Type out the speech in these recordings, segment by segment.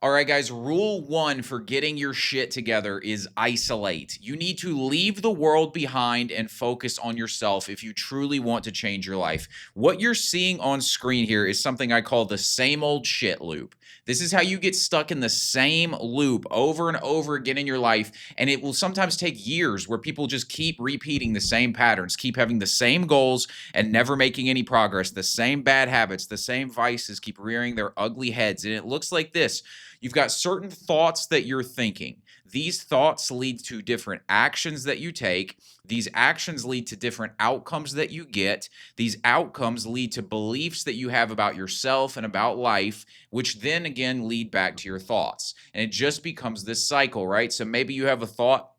All right, guys, rule one for getting your shit together is isolate. You need to leave the world behind and focus on yourself if you truly want to change your life. What you're seeing on screen here is something I call the same old shit loop. This is how you get stuck in the same loop over and over again in your life. And it will sometimes take years where people just keep repeating the same patterns, keep having the same goals and never making any progress, the same bad habits, the same vices keep rearing their ugly heads. And it looks like this. You've got certain thoughts that you're thinking. These thoughts lead to different actions that you take. These actions lead to different outcomes that you get. These outcomes lead to beliefs that you have about yourself and about life, which then again lead back to your thoughts. And it just becomes this cycle, right? So maybe you have a thought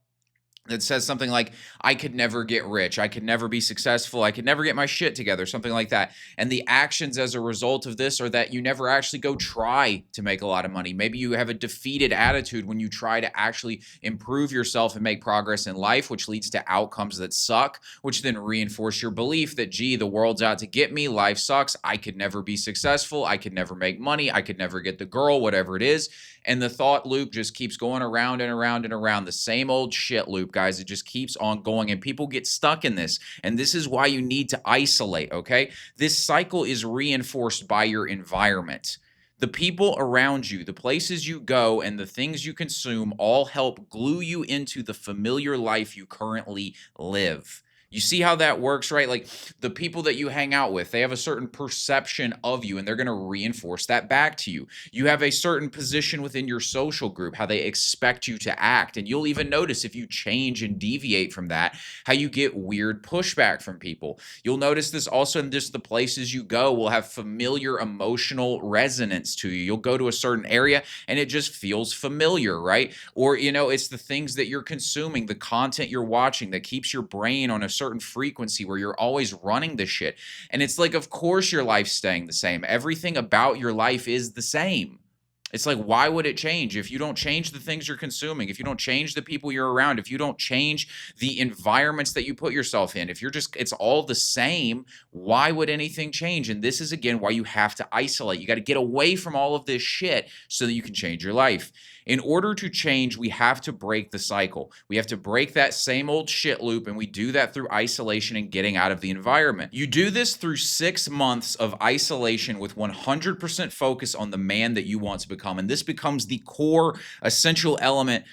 that says something like, I could never get rich, I could never be successful, I could never get my shit together, something like that. And the actions as a result of this are that you never actually go try to make a lot of money. Maybe you have a defeated attitude when you try to actually improve yourself and make progress in life, which leads to outcomes that suck, which then reinforce your belief that, gee, the world's out to get me, life sucks, I could never be successful, I could never make money, I could never get the girl, whatever it is. And the thought loop just keeps going around and around and around, the same old shit loop, guys. It just keeps on going, and people get stuck in this. And this is why you need to isolate, okay? This cycle is reinforced by your environment. The people around you, the places you go, and the things you consume all help glue you into the familiar life you currently live. You see how that works, right? Like the people that you hang out with, they have a certain perception of you and they're going to reinforce that back to you. You have a certain position within your social group, how they expect you to act. And you'll even notice if you change and deviate from that, how you get weird pushback from people. You'll notice this also in just the places you go will have familiar emotional resonance to you. You'll go to a certain area and it just feels familiar, right? Or, it's the things that you're consuming, the content you're watching that keeps your brain on a certain frequency where you're always running the shit. And it's like, of course your life's staying the same. Everything about your life is the same. It's like, why would it change if you don't change the things you're consuming, if you don't change the people you're around, if you don't change the environments that you put yourself in, if it's all the same, why would anything change? And this is, again, why you have to isolate. You got to get away from all of this shit so that you can change your life. In order to change, we have to break the cycle. We have to break that same old shit loop, and we do that through isolation and getting out of the environment. You do this through 6 months of isolation with 100% focus on the man that you want to become. And this becomes the core, essential element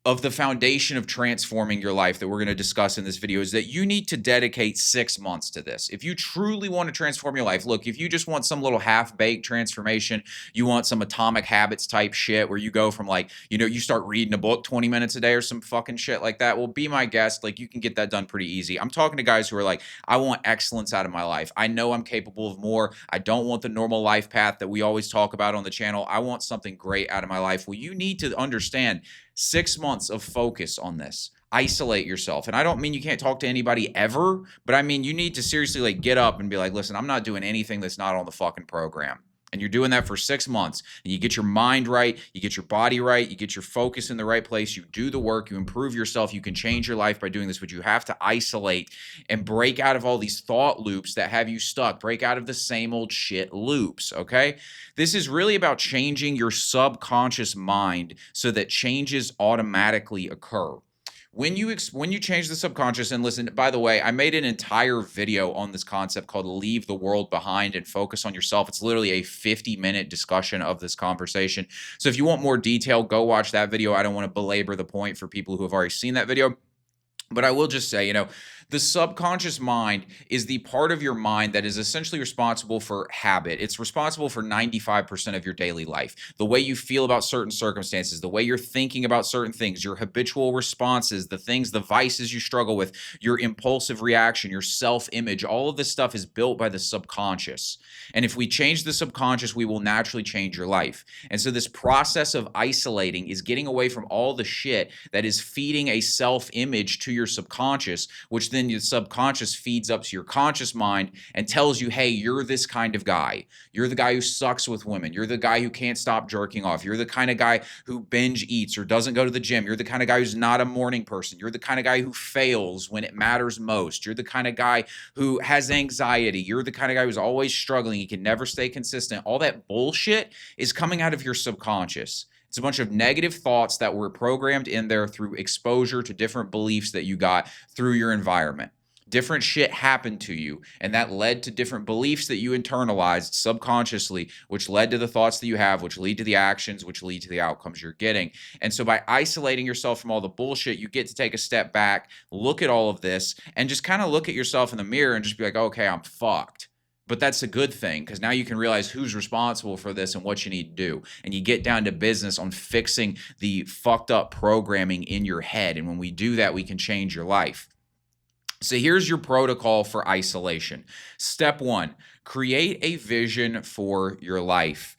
of the foundation of transforming your life that we're going to discuss in this video, is that you need to dedicate 6 months to this. If you truly want to transform your life, look, if you just want some little half-baked transformation, you want some Atomic Habits type shit where you go from you start reading a book 20 minutes a day or some fucking shit like that, well, be my guest. Like, you can get that done pretty easy. I'm talking to guys who are like, I want excellence out of my life. I know I'm capable of more. I don't want the normal life path that we always talk about on the channel. I want something great out of my life. Well, you need to understand 6 months of focus on this. Isolate yourself. And I don't mean you can't talk to anybody ever, but I mean you need to seriously get up and be like, listen, I'm not doing anything that's not on the fucking program. And you're doing that for 6 months. And you get your mind right, you get your body right, you get your focus in the right place, you do the work, you improve yourself, you can change your life by doing this, but you have to isolate and break out of all these thought loops that have you stuck. Break out of the same old shit loops, okay? This is really about changing your subconscious mind so that changes automatically occur. When you change the subconscious, and listen, by the way, I made an entire video on this concept called Leave the World Behind and Focus on Yourself. It's literally a 50-minute discussion of this conversation. So if you want more detail, go watch that video. I don't want to belabor the point for people who have already seen that video. But I will just say, the subconscious mind is the part of your mind that is essentially responsible for habit. It's responsible for 95% of your daily life. The way you feel about certain circumstances, the way you're thinking about certain things, your habitual responses, the vices you struggle with, your impulsive reaction, your self-image, all of this stuff is built by the subconscious. And if we change the subconscious, we will naturally change your life. And so this process of isolating is getting away from all the shit that is feeding a self-image to your subconscious, which then your subconscious feeds up to your conscious mind and tells you, hey, you're this kind of guy. You're the guy who sucks with women. You're the guy who can't stop jerking off. You're the kind of guy who binge eats or doesn't go to the gym. You're the kind of guy who's not a morning person. You're the kind of guy who fails when it matters most. You're the kind of guy who has anxiety. You're the kind of guy who's always struggling. He can never stay consistent. All that bullshit is coming out of your subconscious. It's a bunch of negative thoughts that were programmed in there through exposure to different beliefs that you got through your environment. Different shit happened to you, and that led to different beliefs that you internalized subconsciously, which led to the thoughts that you have, which lead to the actions, which lead to the outcomes you're getting. And so by isolating yourself from all the bullshit, you get to take a step back, look at all of this, and just kind of look at yourself in the mirror and just be like, okay, I'm fucked. But that's a good thing, because now you can realize who's responsible for this and what you need to do. And you get down to business on fixing the fucked up programming in your head. And when we do that, we can change your life. So here's your protocol for isolation. Step 1, create a vision for your life.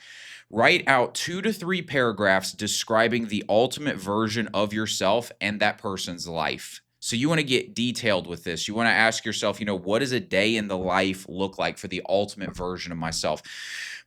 Write out 2 to 3 paragraphs describing the ultimate version of yourself and that person's life. So you want to get detailed with this. You want to ask yourself, what does a day in the life look like for the ultimate version of myself?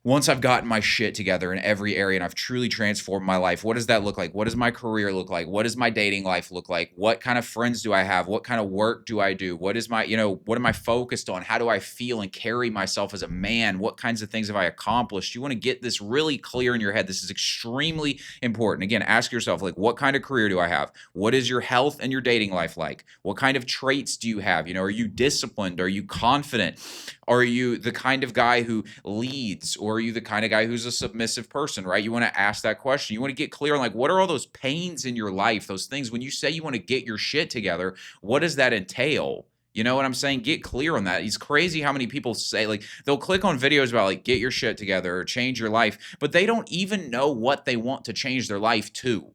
Once I've gotten my shit together in every area and I've truly transformed my life, what does that look like? What does my career look like? What does my dating life look like? What kind of friends do I have? What kind of work do I do? What is my, what am I focused on? How do I feel and carry myself as a man? What kinds of things have I accomplished? You want to get this really clear in your head. This is extremely important. Again, ask yourself, what kind of career do I have? What is your health and your dating life like? What kind of traits do you have? Are you disciplined? Are you confident? Are you the kind of guy who leads, or are you the kind of guy who's a submissive person, right? You want to ask that question. You want to get clear on what are all those pains in your life, those things when you say you want to get your shit together, what does that entail? You know what I'm saying? Get clear on that. It's crazy how many people say, they'll click on videos about get your shit together or change your life, but they don't even know what they want to change their life to.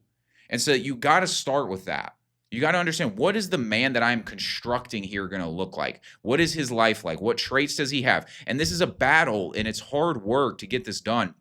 And so you got to start with that. You got to understand, what is the man that I'm constructing here going to look like? What is his life like? What traits does he have? And this is a battle, and it's hard work to get this done.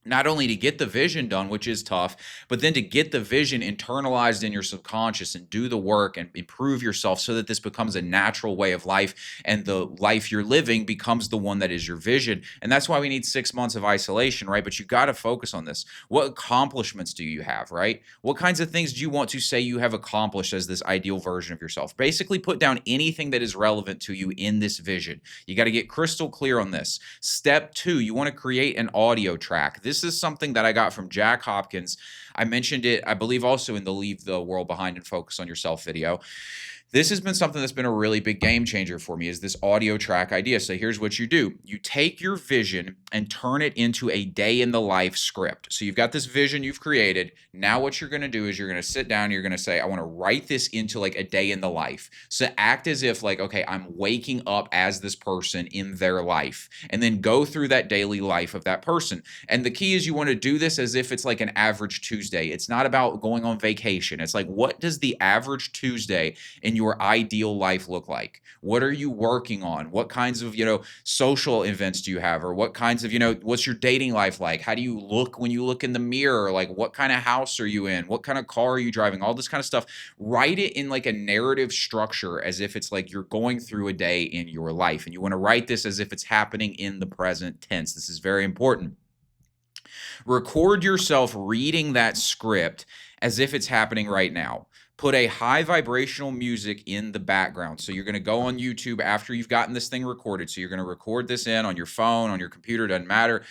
Not only to get the vision done, which is tough, but then to get the vision internalized in your subconscious and do the work and improve yourself so that this becomes a natural way of life, and the life you're living becomes the one that is your vision. And that's why we need 6 months of isolation, right? But you got to focus on this. What accomplishments do you have, right? What kinds of things do you want to say you have accomplished as this ideal version of yourself? Basically, put down anything that is relevant to you in this vision. You got to get crystal clear on this. Step 2, you want to create an audio track. This is something that I got from Jack Hopkins. I mentioned it, I believe, also in the Leave the World Behind and Focus on Yourself video. This has been something that's been a really big game changer for me, is this audio track idea. So here's what you do. You take your vision and turn it into a day in the life script. So you've got this vision you've created. Now what you're going to do is you're going to sit down, you're going to say, I want to write this into a day in the life. So act as if okay, I'm waking up as this person in their life, and then go through that daily life of that person. And the key is you want to do this as if it's an average Tuesday. It's not about going on vacation. It's what does the average Tuesday in your ideal life look like? What are you working on? What kinds of, social events do you have? Or what kinds of, what's your dating life like? How do you look when you look in the mirror? What kind of house are you in? What kind of car are you driving? All this kind of stuff. Write it in a narrative structure, as if it's you're going through a day in your life. And you want to write this as if it's happening in the present tense. This is very important. Record yourself reading that script as if it's happening right now. Put a high vibrational music in the background. So you're going to go on YouTube after you've gotten this thing recorded. So you're going to record this in on your phone, on your computer, doesn't matter.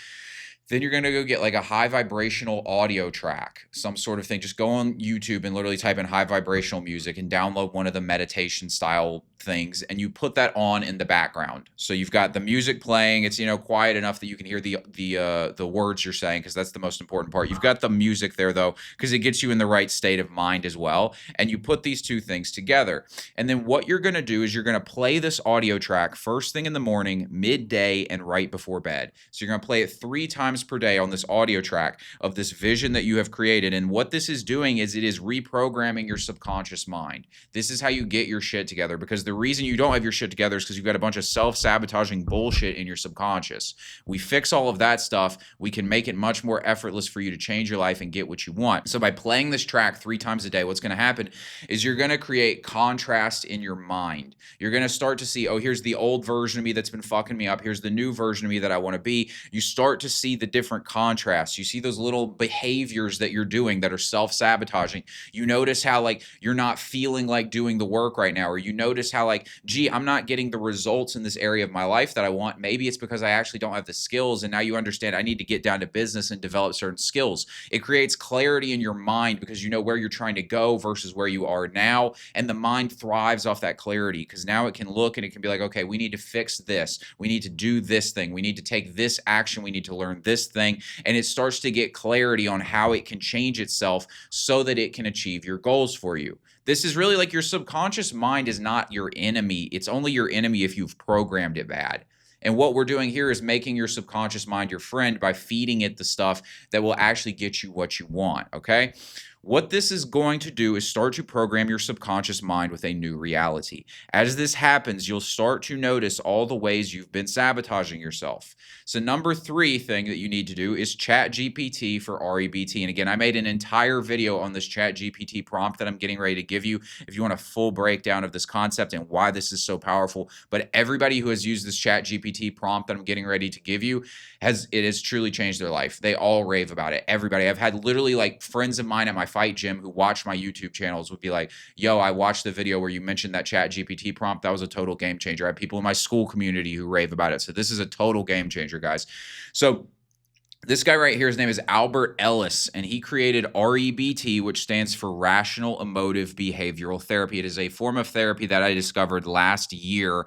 Then you're going to go get a high vibrational audio track, some sort of thing. Just go on YouTube and literally type in high vibrational music and download one of the meditation style things, and you put that on in the background. So you've got the music playing. It's, quiet enough that you can hear the words you're saying, because that's the most important part. You've got the music there though, because it gets you in the right state of mind as well. And you put these two things together. And then what you're going to do is you're going to play this audio track first thing in the morning, midday, and right before bed. So you're going to play it 3 times per day on this audio track of this vision that you have created. And what this is doing is it is reprogramming your subconscious mind. This is how you get your shit together, because the reason you don't have your shit together is because you've got a bunch of self-sabotaging bullshit in your subconscious. We fix all of that stuff, we can make it much more effortless for you to change your life and get what you want. So by playing this track 3 times a day, what's going to happen is you're going to create contrast in your mind. You're going to start to see, oh, here's the old version of me that's been fucking me up. Here's the new version of me that I want to be. You start to see the the different contrasts. You see those little behaviors that you're doing that are self-sabotaging. You notice how like you're not feeling like doing the work right now, or you notice how like, gee, I'm not getting the results in this area of my life that I want. Maybe it's because I actually don't have the skills. And now you understand I need to get down to business and develop certain skills. It creates clarity in your mind because you know where you're trying to go versus where you are now. And the mind thrives off that clarity because now it can look and it can be like, okay, we need to fix this. We need to do this thing. We need to take this action. We need to learn this thing. And it starts to get clarity on how it can change itself so that it can achieve your goals for you. This is really like your subconscious mind is not your enemy. It's only your enemy if you've programmed it bad. And what we're doing here is making your subconscious mind your friend by feeding it the stuff that will actually get you what you want, okay? What this is going to do is start to program your subconscious mind with a new reality. As this happens, you'll start to notice all the ways you've been sabotaging yourself. So number 3 thing that you need to do is chat GPT for REBT. And again, I made an entire video on this chat GPT prompt that I'm getting ready to give you if you want a full breakdown of this concept and why this is so powerful. But everybody who has used this chat GPT prompt that I'm getting ready to give you it has truly changed their life. They all rave about it. Everybody. I've had literally like friends of mine at my fight gym who watch my YouTube channels would be like, yo, I watched the video where you mentioned that chat GPT prompt. That was a total game changer. I have people in my school community who rave about it. So this is a total game changer, guys. So this guy right here, his name is Albert Ellis, and he created REBT, which stands for Rational Emotive Behavioral Therapy. It is a form of therapy that I discovered last year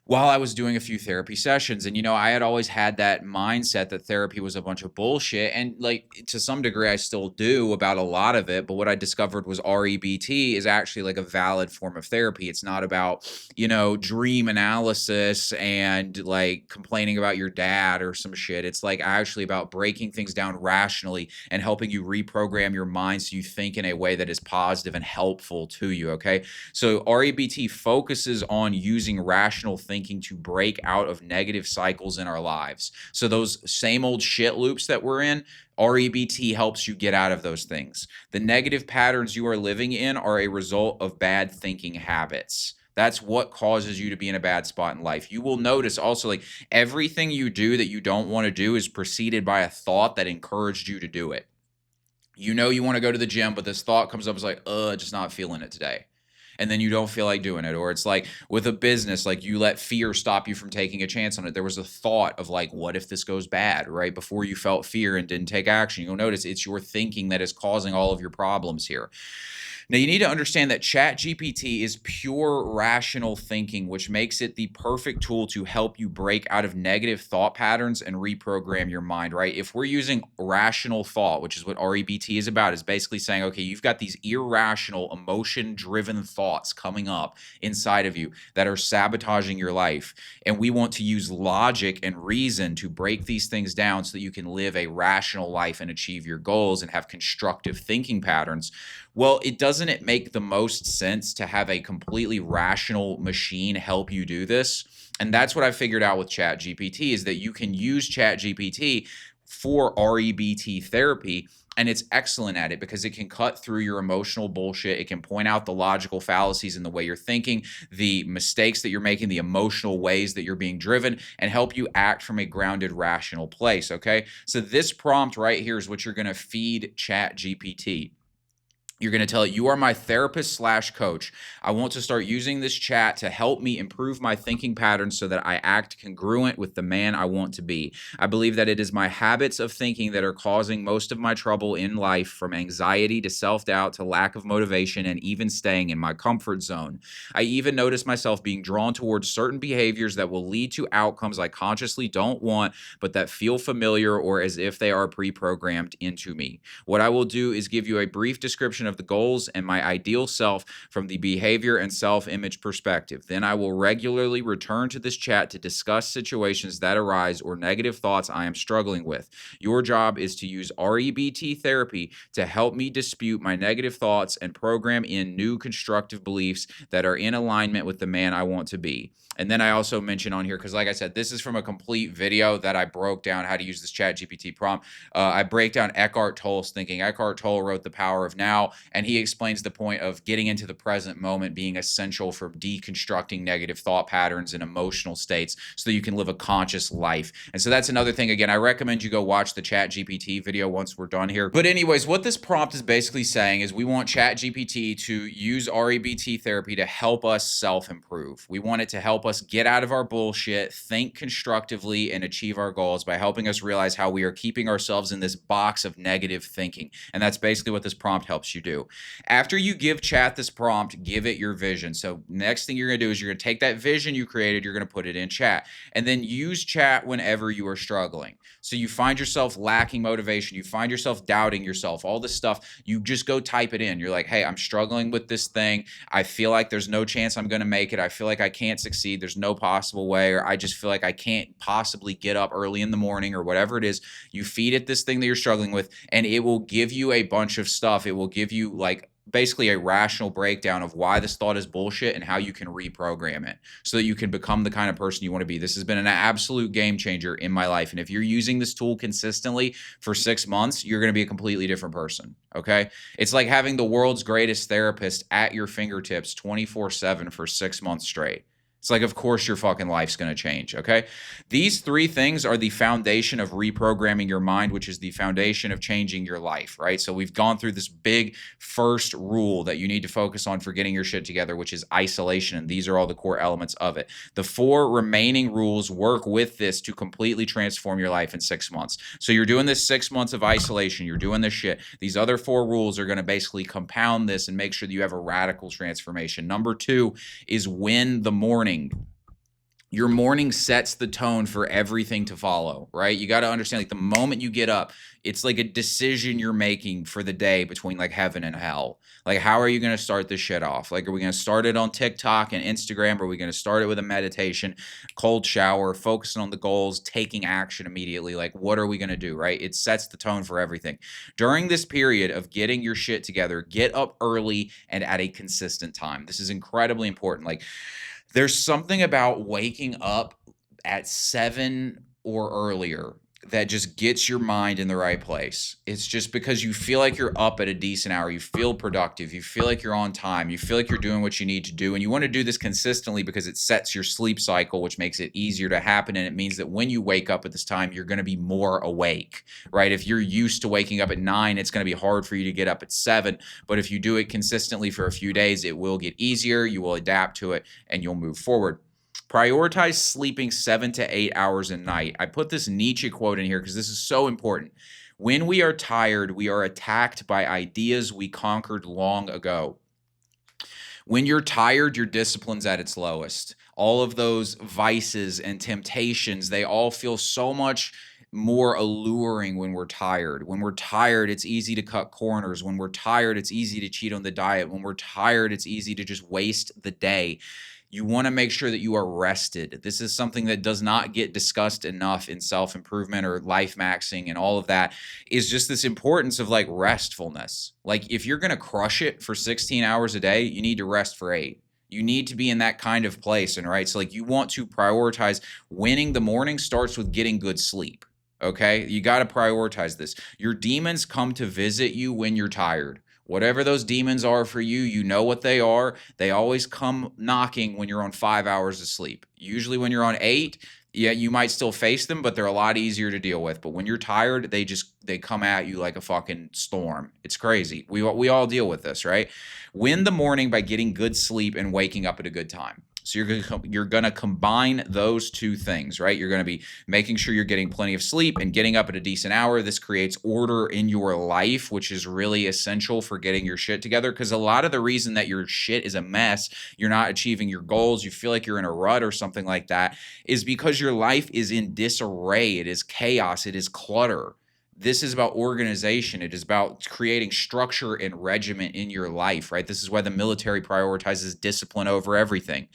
while I was doing a few therapy sessions. And, you know, I had always had that mindset that therapy was a bunch of bullshit. And like to some degree, I still do about a lot of it. But what I discovered was REBT is actually like a valid form of therapy. It's not about, you know, dream analysis and like complaining about your dad or some shit. It's like actually about breaking things down rationally and helping you reprogram your mind so you think in a way that is positive and helpful to you. Okay. So REBT focuses on using rational thinking to break out of negative cycles in our lives. So those same old shit loops that we're in, REBT helps you get out of those things. The negative patterns you are living in are a result of bad thinking habits. That's what causes you to be in a bad spot in life. You will notice also like everything you do that you don't want to do is preceded by a thought that encouraged you to do it. You know you want to go to the gym, but this thought comes up, it's like, just not feeling it today. And then you don't feel like doing it. Or it's like with a business, like you let fear stop you from taking a chance on it. There was a thought of like, what if this goes bad, right? Before you felt fear and didn't take action. You'll notice it's your thinking that is causing all of your problems here. Now, you need to understand that ChatGPT is pure rational thinking, which makes it the perfect tool to help you break out of negative thought patterns and reprogram your mind, right? If we're using rational thought, which is what REBT is about, is basically saying, okay, you've got these irrational, emotion-driven thoughts coming up inside of you that are sabotaging your life. And we want to use logic and reason to break these things down so that you can live a rational life and achieve your goals and have constructive thinking patterns. Well, doesn't it make the most sense to have a completely rational machine help you do this? And that's what I figured out with ChatGPT is that you can use ChatGPT for REBT therapy, and it's excellent at it because it can cut through your emotional bullshit. It can point out the logical fallacies in the way you're thinking, the mistakes that you're making, the emotional ways that you're being driven, and help you act from a grounded, rational place, okay? So this prompt right here is what you're going to feed ChatGPT. You're going to tell it, you are my therapist / coach. I want to start using this chat to help me improve my thinking patterns so that I act congruent with the man I want to be. I believe that it is my habits of thinking that are causing most of my trouble in life, from anxiety to self-doubt to lack of motivation and even staying in my comfort zone. I even notice myself being drawn towards certain behaviors that will lead to outcomes I consciously don't want, but that feel familiar or as if they are pre-programmed into me. What I will do is give you a brief description of the goals and my ideal self from the behavior and self-image perspective. Then I will regularly return to this chat to discuss situations that arise or negative thoughts I am struggling with. Your job is to use REBT therapy to help me dispute my negative thoughts and program in new constructive beliefs that are in alignment with the man I want to be. And then I also mention on here, because like I said, this is from a complete video that I broke down how to use this ChatGPT prompt. I break down Eckhart Tolle's thinking. Eckhart Tolle wrote The Power of Now. And he explains the point of getting into the present moment being essential for deconstructing negative thought patterns and emotional states so that you can live a conscious life. And so that's another thing. Again, I recommend you go watch the ChatGPT video once we're done here. But anyways, what this prompt is basically saying is we want ChatGPT to use REBT therapy to help us self-improve. We want it to help us get out of our bullshit, think constructively, and achieve our goals by helping us realize how we are keeping ourselves in this box of negative thinking. And that's basically what this prompt helps you do. After you give chat this prompt, give it your vision. So next thing you're going to do is you're going to take that vision you created, you're going to put it in chat, and then use chat whenever you are struggling. So you find yourself lacking motivation, you find yourself doubting yourself, all this stuff, you just go type it in. You're like, hey, I'm struggling with this thing. I feel like there's no chance I'm going to make it. I feel like I can't succeed. There's no possible way, or I just feel like I can't possibly get up early in the morning, or whatever it is. You feed it this thing that you're struggling with, and it will give you a bunch of stuff. It will give you like basically a rational breakdown of why this thought is bullshit and how you can reprogram it so that you can become the kind of person you want to be. This has been an absolute game changer in my life. And if you're using this tool consistently for 6 months, you're going to be a completely different person. Okay. It's like having the world's greatest therapist at your fingertips 24/7 for 6 months straight. It's like, of course, your fucking life's going to change, okay? These three things are the foundation of reprogramming your mind, which is the foundation of changing your life, right? So we've gone through this big first rule that you need to focus on for getting your shit together, which is isolation, and these are all the core elements of it. The 4 remaining rules work with this to completely transform your life in 6 months. So you're doing this 6 months of isolation, you're doing this shit. These other 4 rules are going to basically compound this and make sure that you have a radical transformation. Number 2 is win the morning. Your morning sets the tone for everything to follow, right? You got to understand, like, the moment you get up, it's like a decision you're making for the day between like heaven and hell. Like, how are you going to start this shit off? Like, are we going to start it on TikTok and Instagram? Or are we going to start it with a meditation, cold shower, focusing on the goals, taking action immediately? Like, what are we going to do, right? It sets the tone for everything. During this period of getting your shit together, get up early and at a consistent time. This is incredibly important. Like, there's something about waking up at 7 or earlier that just gets your mind in the right place. It's just because you feel like you're up at a decent hour. You feel productive. You feel like you're on time. You feel like you're doing what you need to do. And you want to do this consistently because it sets your sleep cycle, which makes it easier to happen. And it means that when you wake up at this time, you're going to be more awake, right? If you're used to waking up at 9, it's going to be hard for you to get up at 7. But if you do it consistently for a few days, it will get easier. You will adapt to it and you'll move forward. Prioritize sleeping 7 to 8 hours a night. I put this Nietzsche quote in here because this is so important. When we are tired, we are attacked by ideas we conquered long ago. When you're tired, your discipline's at its lowest. All of those vices and temptations, they all feel so much more alluring when we're tired. When we're tired, it's easy to cut corners. When we're tired, it's easy to cheat on the diet. When we're tired, it's easy to just waste the day. You want to make sure that you are rested. This is something that does not get discussed enough in self-improvement or life maxing, and all of that is just this importance of like restfulness. Like, if you're going to crush it for 16 hours a day, you need to rest for 8. You need to be in that kind of place. And right. So like, you want to prioritize winning the morning starts with getting good sleep. Okay. You got to prioritize this. Your demons come to visit you when you're tired. Whatever those demons are for you, you know what they are. They always come knocking when you're on 5 hours of sleep. Usually when you're on 8, yeah, you might still face them, but they're a lot easier to deal with. But when you're tired, they come at you like a fucking storm. It's crazy. We all deal with this, right? Win the morning by getting good sleep and waking up at a good time. So you're going to combine those two things, right? You're going to be making sure you're getting plenty of sleep and getting up at a decent hour. This creates order in your life, which is really essential for getting your shit together. Because a lot of the reason that your shit is a mess, you're not achieving your goals, you feel like you're in a rut or something like that, is because your life is in disarray. It is chaos. It is clutter. This is about organization. It is about creating structure and regiment in your life, right? This is why the military prioritizes discipline over everything.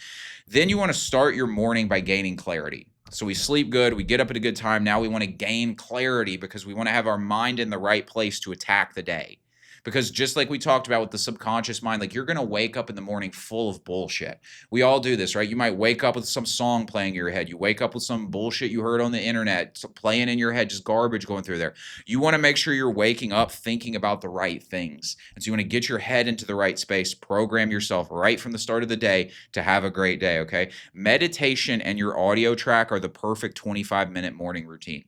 Then you want to start your morning by gaining clarity. So we sleep good, we get up at a good time. Now we want to gain clarity because we want to have our mind in the right place to attack the day. Because just like we talked about with the subconscious mind, like you're going to wake up in the morning full of bullshit. We all do this, right? You might wake up with some song playing in your head. You wake up with some bullshit you heard on the internet playing in your head, just garbage going through there. You want to make sure you're waking up thinking about the right things. And so you want to get your head into the right space, program yourself right from the start of the day to have a great day, okay? Meditation and your audio track are the perfect 25-minute morning routine.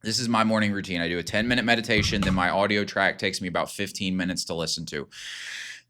This is my morning routine. I do a 10-minute meditation, then my audio track takes me about 15 minutes to listen to.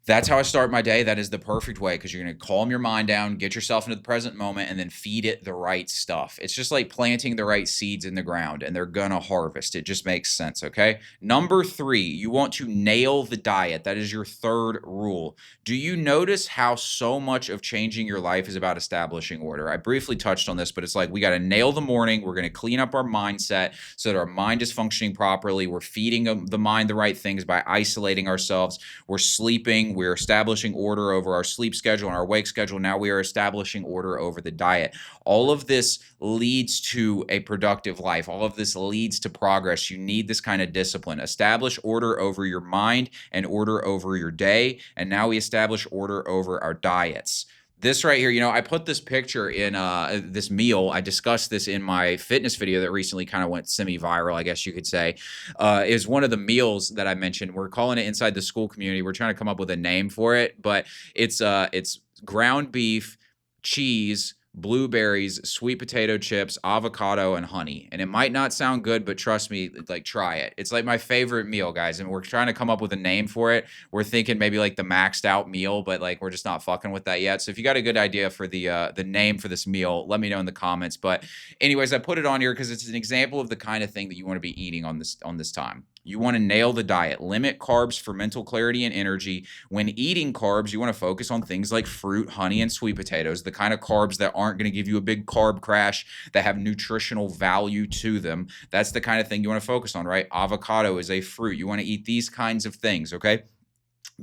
That's how I start my day. That is the perfect way, because you're going to calm your mind down, get yourself into the present moment, and then feed it the right stuff. It's just like planting the right seeds in the ground, and they're going to harvest. It just makes sense, okay? Number 3, you want to nail the diet. That is your third rule. Do you notice how so much of changing your life is about establishing order? I briefly touched on this, but it's like we got to nail the morning. We're going to clean up our mindset so that our mind is functioning properly. We're feeding the mind the right things by isolating ourselves. We're sleeping. We're establishing order over our sleep schedule and our wake schedule. Now we are establishing order over the diet. All of this leads to a productive life. All of this leads to progress. You need this kind of discipline. Establish order over your mind and order over your day. And now we establish order over our diets. This right here, I put this picture in this meal. I discussed this in my fitness video that recently kind of went semi-viral, I guess you could say. Is one of the meals that I mentioned. We're calling it inside the school community. We're trying to come up with a name for it, but it's ground beef, cheese, blueberries, sweet potato chips, avocado, and honey. And it might not sound good, but trust me, like try it. It's like my favorite meal, guys. And we're trying to come up with a name for it. We're thinking maybe like the maxed out meal, but like we're just not fucking with that yet. So if you got a good idea for the name for this meal, let me know in the comments. But anyways, I put it on here because it's an example of the kind of thing that you want to be eating on this time. You want to nail the diet. Limit carbs for mental clarity and energy. When eating carbs, you want to focus on things like fruit, honey, and sweet potatoes, the kind of carbs that aren't going to give you a big carb crash, that have nutritional value to them. That's the kind of thing you want to focus on, right? Avocado is a fruit. You want to eat these kinds of things, okay?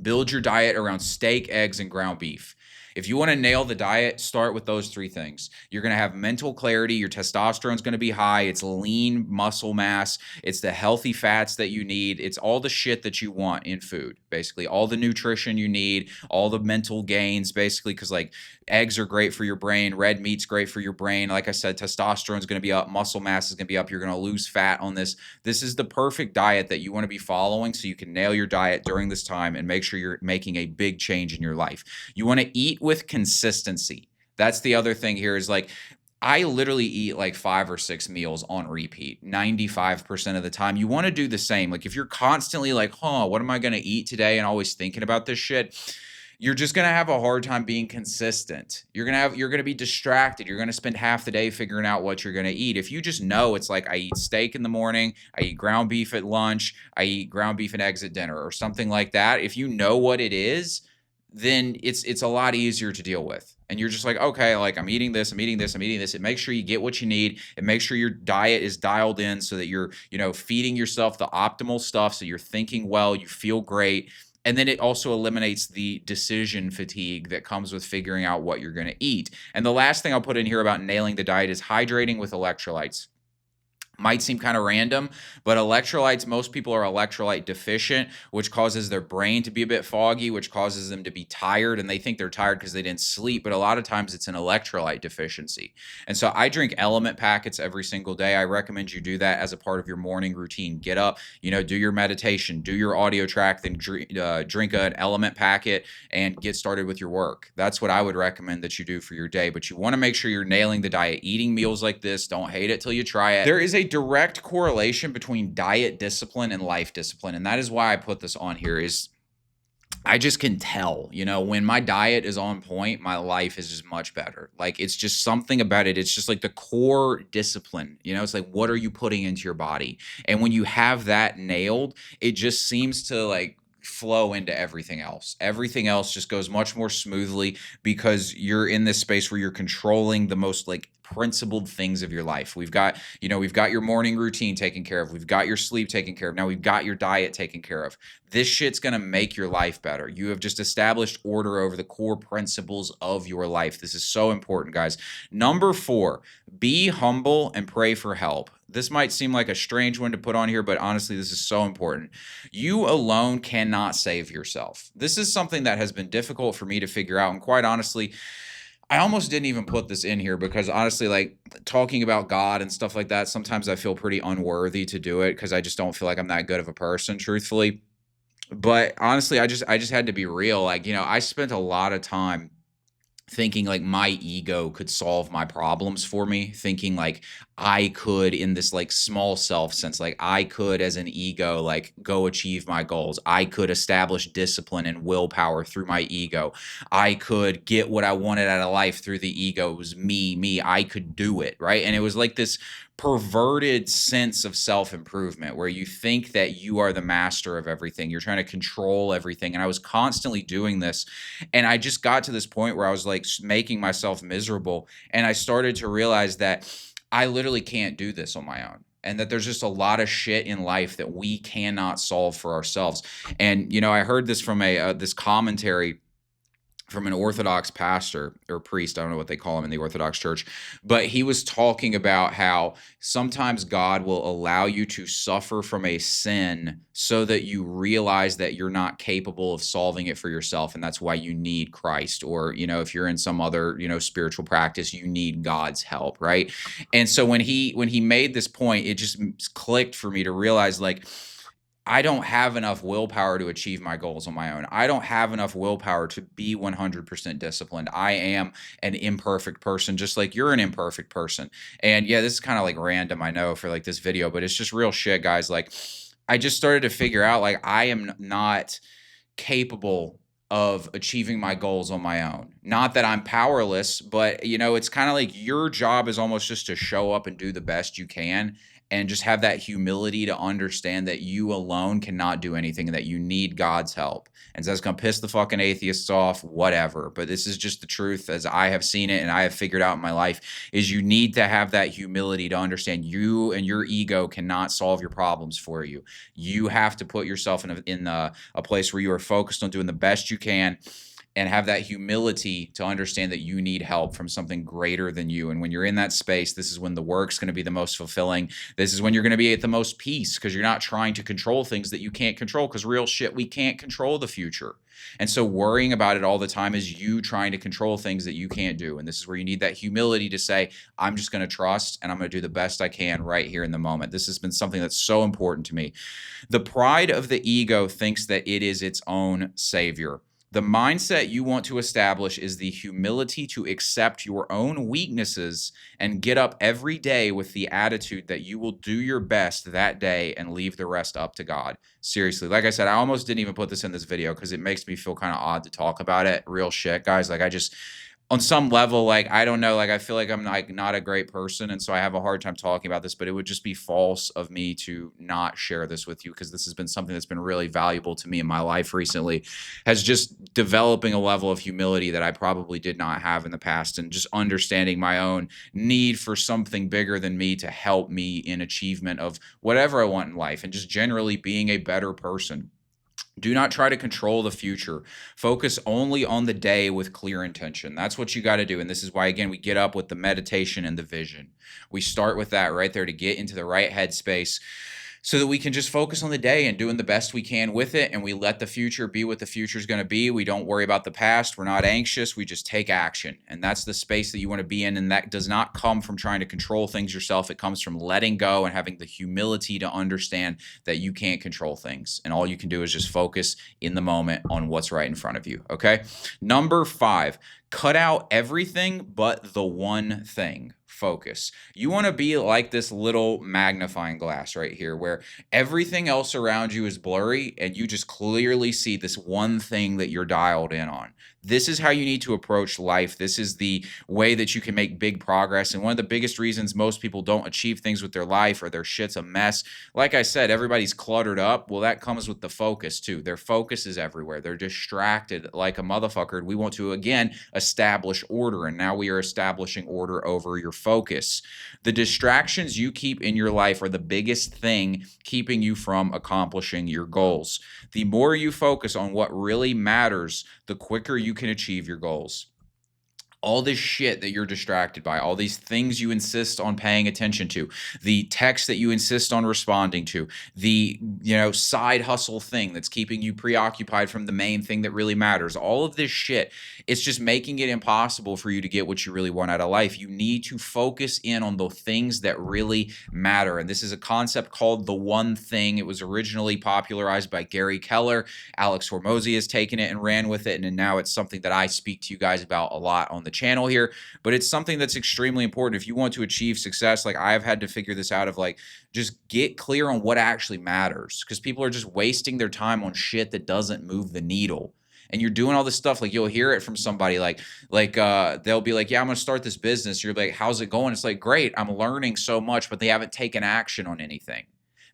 Build your diet around steak, eggs, and ground beef. If you want to nail the diet, start with those 3 things. You're going to have mental clarity. Your testosterone is going to be high. It's lean muscle mass. It's the healthy fats that you need. It's all the shit that you want in food, basically. All the nutrition you need, all the mental gains, basically, because like eggs are great for your brain. Red meat's great for your brain. Like I said, testosterone is going to be up. Muscle mass is going to be up. You're going to lose fat on this. This is the perfect diet that you want to be following so you can nail your diet during this time and make sure you're making a big change in your life. You want to eat with consistency. That's the other thing here is like, I literally eat like 5 or 6 meals on repeat 95% of the time. You want to do the same. Like if you're constantly like, what am I going to eat today? And always thinking about this shit, you're just going to have a hard time being consistent. You're going to be distracted. You're going to spend half the day figuring out what you're going to eat. If you just know it's like I eat steak in the morning, I eat ground beef at lunch, I eat ground beef and eggs at dinner or something like that. If you know what it is, then it's a lot easier to deal with. And you're just like, okay, like I'm eating this, I'm eating this, I'm eating this. It makes sure you get what you need. It makes sure your diet is dialed in so that you're, feeding yourself the optimal stuff. So you're thinking well, you feel great. And then it also eliminates the decision fatigue that comes with figuring out what you're going to eat. And the last thing I'll put in here about nailing the diet is hydrating with electrolytes. Might seem kind of random, but electrolytes, most people are electrolyte deficient, which causes their brain to be a bit foggy, which causes them to be tired, and they think they're tired because they didn't sleep, but a lot of times it's an electrolyte deficiency. And so I drink element packets every single day. I recommend you do that as a part of your morning routine. Get up, do your meditation, do your audio track, then drink an element packet and get started with your work. That's what I would recommend that you do for your day, but you want to make sure you're nailing the diet. Eating meals like this, don't hate it till you try it. There is a direct correlation between diet discipline and life discipline. And that is why I put this on here is I just can tell, when my diet is on point, my life is just much better. Like it's just something about it. It's just like the core discipline, it's like, what are you putting into your body? And when you have that nailed, it just seems to like flow into everything else. Everything else just goes much more smoothly because you're in this space where you're controlling the most like principled things of your life. We've got your morning routine taken care of. We've got your sleep taken care of. Now we've got your diet taken care of. This shit's going to make your life better. You have just established order over the core principles of your life. This is so important, guys. Number 4, be humble and pray for help. This might seem like a strange one to put on here, but honestly, this is so important. You alone cannot save yourself. This is something that has been difficult for me to figure out. And quite honestly, I almost didn't even put this in here because honestly, like talking about God and stuff like that, sometimes I feel pretty unworthy to do it because I just don't feel like I'm that good of a person, truthfully. But honestly, I just had to be real. Like, I spent a lot of time thinking like my ego could solve my problems for me, thinking like I could, in this like small self sense, like I could as an ego like go achieve my goals. I could establish discipline and willpower through my ego. I could get what I wanted out of life through the ego. It was me. I could do it, right? And it was like this perverted sense of self-improvement where you think that you are the master of everything. You're trying to control everything. And I was constantly doing this. And I just got to this point where I was like making myself miserable. And I started to realize that I literally can't do this on my own. And that there's just a lot of shit in life that we cannot solve for ourselves. And, I heard this from this commentary from an Orthodox pastor or priest. I don't know what they call him in the Orthodox Church, but he was talking about how sometimes God will allow you to suffer from a sin so that you realize that you're not capable of solving it for yourself. And that's why you need Christ. Or, if you're in some other, spiritual practice, you need God's help. Right. And so when he made this point, it just clicked for me to realize like, I don't have enough willpower to achieve my goals on my own. I don't have enough willpower to be 100% disciplined. I am an imperfect person, just like you're an imperfect person. And yeah, this is kind of like random, I know, for like this video, but it's just real shit, guys. Like, I just started to figure out like I am not capable of achieving my goals on my own. Not that I'm powerless, but it's kind of like your job is almost just to show up and do the best you can and just have that humility to understand that you alone cannot do anything and that you need God's help. And so that's going to piss the fucking atheists off, whatever. But this is just the truth as I have seen it and I have figured out in my life is you need to have that humility to understand you and your ego cannot solve your problems for you. You have to put yourself in a place where you are focused on doing the best you can and have that humility to understand that you need help from something greater than you. And when you're in that space, this is when the work's going to be the most fulfilling. This is when you're going to be at the most peace because you're not trying to control things that you can't control, because real shit, we can't control the future. And so worrying about it all the time is you trying to control things that you can't do. And this is where you need that humility to say, I'm just going to trust and I'm going to do the best I can right here in the moment. This has been something that's so important to me. The pride of the ego thinks that it is its own savior. The mindset you want to establish is the humility to accept your own weaknesses and get up every day with the attitude that you will do your best that day and leave the rest up to God. Seriously, like I said, I almost didn't even put this in this video because it makes me feel kind of odd to talk about it. Real shit, guys. Like on some level, like, I don't know, like, I feel like I'm like not a great person. And so I have a hard time talking about this, but it would just be false of me to not share this with you because this has been something that's been really valuable to me in my life recently, has just developing a level of humility that I probably did not have in the past and just understanding my own need for something bigger than me to help me in achievement of whatever I want in life and just generally being a better person. Do not try to control the future. Focus only on the day with clear intention. That's what you got to do. And this is why, again, we get up with the meditation and the vision. We start with that right there to get into the right headspace so that we can just focus on the day and doing the best we can with it. And we let the future be what the future is going to be. We don't worry about the past. We're not anxious. We just take action. And that's the space that you want to be in. And that does not come from trying to control things yourself. It comes from letting go and having the humility to understand that you can't control things. And all you can do is just focus in the moment on what's right in front of you. Okay. Number 5, cut out everything but the one thing. Focus. You want to be like this little magnifying glass right here where everything else around you is blurry and you just clearly see this one thing that you're dialed in on. This is how you need to approach life. This is the way that you can make big progress. And one of the biggest reasons most people don't achieve things with their life or their shit's a mess, like I said, everybody's cluttered up. Well, that comes with the focus too. Their focus is everywhere. They're distracted like a motherfucker. We want to, again, establish order. And now we are establishing order over your focus. The distractions you keep in your life are the biggest thing keeping you from accomplishing your goals. The more you focus on what really matters, the quicker you can achieve your goals. All this shit that you're distracted by, all these things you insist on paying attention to, the text that you insist on responding to, the, side hustle thing that's keeping you preoccupied from the main thing that really matters, all of this shit, it's just making it impossible for you to get what you really want out of life. You need to focus in on the things that really matter. And this is a concept called the one thing. It was originally popularized by Gary Keller. Alex Hormozy has taken it and ran with it. And now it's something that I speak to you guys about a lot on the channel here, but it's something that's extremely important if you want to achieve success. Like, I've had to figure this out of just get clear on what actually matters, because people are just wasting their time on shit that doesn't move the needle. And you're doing all this stuff, like you'll hear it from somebody they'll be like, yeah, I'm gonna start this business. You're like, how's it going? It's like, great, I'm learning so much, but they haven't taken action on anything.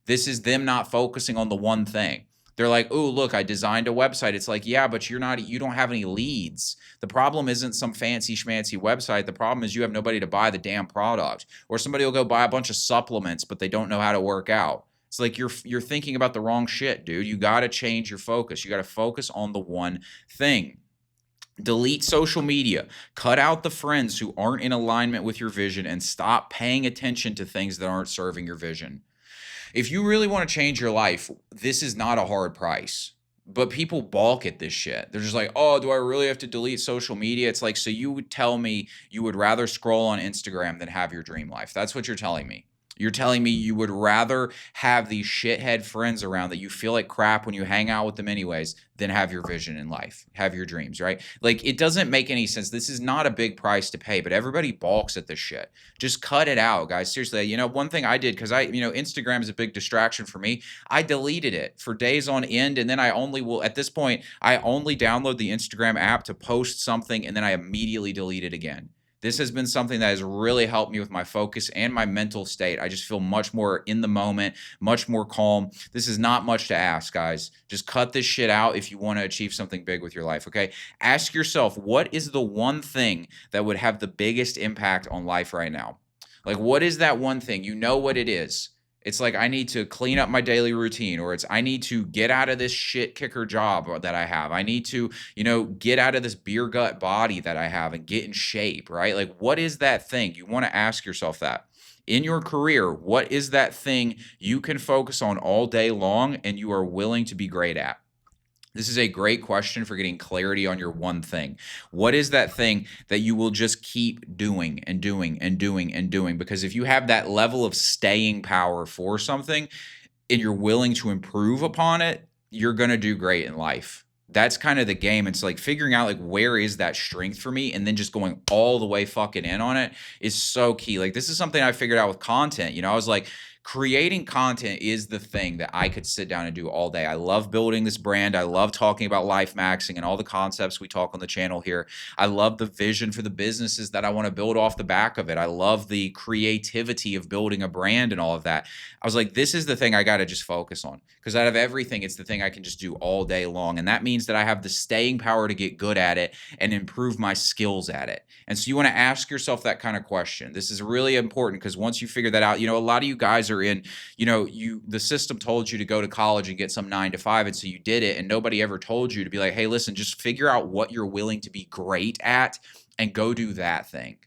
This is them not focusing on the one thing. They're like, oh, look, I designed a website. It's like, yeah, but you don't have any leads. The problem isn't some fancy schmancy website. The problem is you have nobody to buy the damn product. Or somebody will go buy a bunch of supplements, but they don't know how to work out. It's like you're thinking about the wrong shit, dude. You got to change your focus. You got to focus on the one thing. Delete social media. Cut out the friends who aren't in alignment with your vision, and stop paying attention to things that aren't serving your vision. If you really want to change your life, this is not a hard price. But people balk at this shit. They're just like, oh, do I really have to delete social media? It's like, so you would tell me you would rather scroll on Instagram than have your dream life. That's what you're telling me. You're telling me you would rather have these shithead friends around that you feel like crap when you hang out with them anyways than have your vision in life, have your dreams, right? Like, it doesn't make any sense. This is not a big price to pay, but everybody balks at this shit. Just cut it out, guys. Seriously, one thing I did, because Instagram is a big distraction for me. I deleted it for days on end, and then at this point, I only download the Instagram app to post something, and then I immediately delete it again. This has been something that has really helped me with my focus and my mental state. I just feel much more in the moment, much more calm. This is not much to ask, guys. Just cut this shit out if you want to achieve something big with your life, okay? Ask yourself, what is the one thing that would have the biggest impact on life right now? Like, what is that one thing? You know what it is. It's like, I need to clean up my daily routine, or it's I need to get out of this shit kicker job that I have. I need to, get out of this beer gut body that I have and get in shape, right? Like, what is that thing? You want to ask yourself that. In your career, what is that thing you can focus on all day long and you are willing to be great at? This is a great question for getting clarity on your one thing. What is that thing that you will just keep doing and doing and doing and doing? Because if you have that level of staying power for something and you're willing to improve upon it, you're going to do great in life. That's kind of the game. It's like figuring out where is that strength for me, and then just going all the way fucking in on it is so key. Like, this is something I figured out with content. I was like, creating content is the thing that I could sit down and do all day. I love building this brand. I love talking about life maxing and all the concepts we talk on the channel here. I love the vision for the businesses that I want to build off the back of it. I love the creativity of building a brand and all of that. I was like, this is the thing I got to just focus on, because out of everything, it's the thing I can just do all day long. And that means that I have the staying power to get good at it and improve my skills at it. And so you want to ask yourself that kind of question. This is really important, because once you figure that out, a lot of you guys are in, the system told you to go to college and get some 9 to 5. And so you did it. And nobody ever told you to be like, hey, listen, just figure out what you're willing to be great at and go do that thing.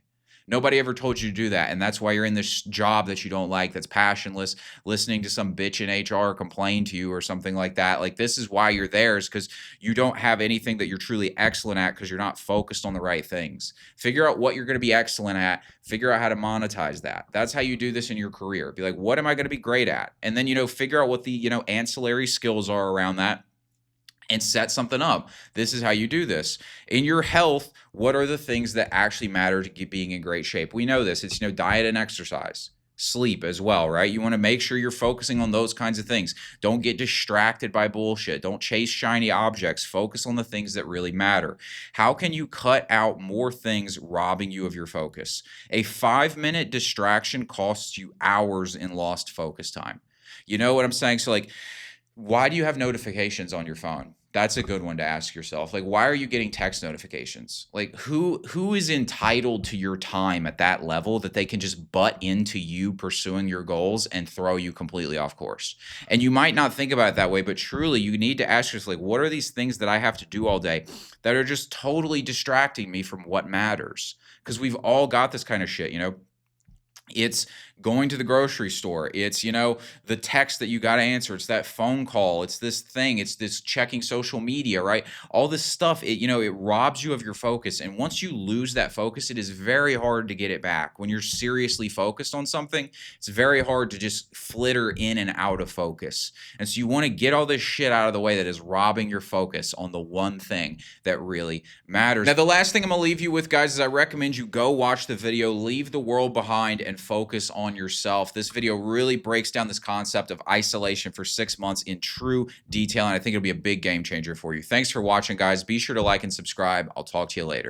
Nobody ever told you to do that. And that's why you're in this job that you don't like, that's passionless, listening to some bitch in HR complain to you or something like that. Like, this is why you're there, is because you don't have anything that you're truly excellent at, because you're not focused on the right things. Figure out what you're going to be excellent at. Figure out how to monetize that. That's how you do this in your career. Be like, what am I going to be great at? And then, figure out what the, ancillary skills are around that, and set something up. This is how you do this. In your health, what are the things that actually matter to being in great shape? We know this. It's, diet and exercise. sleep as well, right? You want to make sure you're focusing on those kinds of things. Don't get distracted by bullshit. Don't chase shiny objects. Focus on the things that really matter. How can you cut out more things robbing you of your focus? A 5-minute distraction costs you hours in lost focus time. You know what I'm saying? So, like, why do you have notifications on your phone? That's a good one to ask yourself. Like, why are you getting text notifications? Like, who is entitled to your time at that level that they can just butt into you pursuing your goals and throw you completely off course? And you might not think about it that way, but truly you need to ask yourself, like, what are these things that I have to do all day that are just totally distracting me from what matters? Because we've all got this kind of shit, you know? It's going to the grocery store. It's, the text that you got to answer. It's that phone call. It's this thing. It's this checking social media, right? All this stuff, it robs you of your focus. And once you lose that focus, it is very hard to get it back. When you're seriously focused on something, it's very hard to just flitter in and out of focus. And so you want to get all this shit out of the way that is robbing your focus on the one thing that really matters. Now, the last thing I'm going to leave you with, guys, is I recommend you go watch the video, Leave the World Behind, and focus on yourself. This video really breaks down this concept of isolation for 6 months in true detail, and I think it'll be a big game changer for you. Thanks for watching, guys. Be sure to like and subscribe. I'll talk to you later.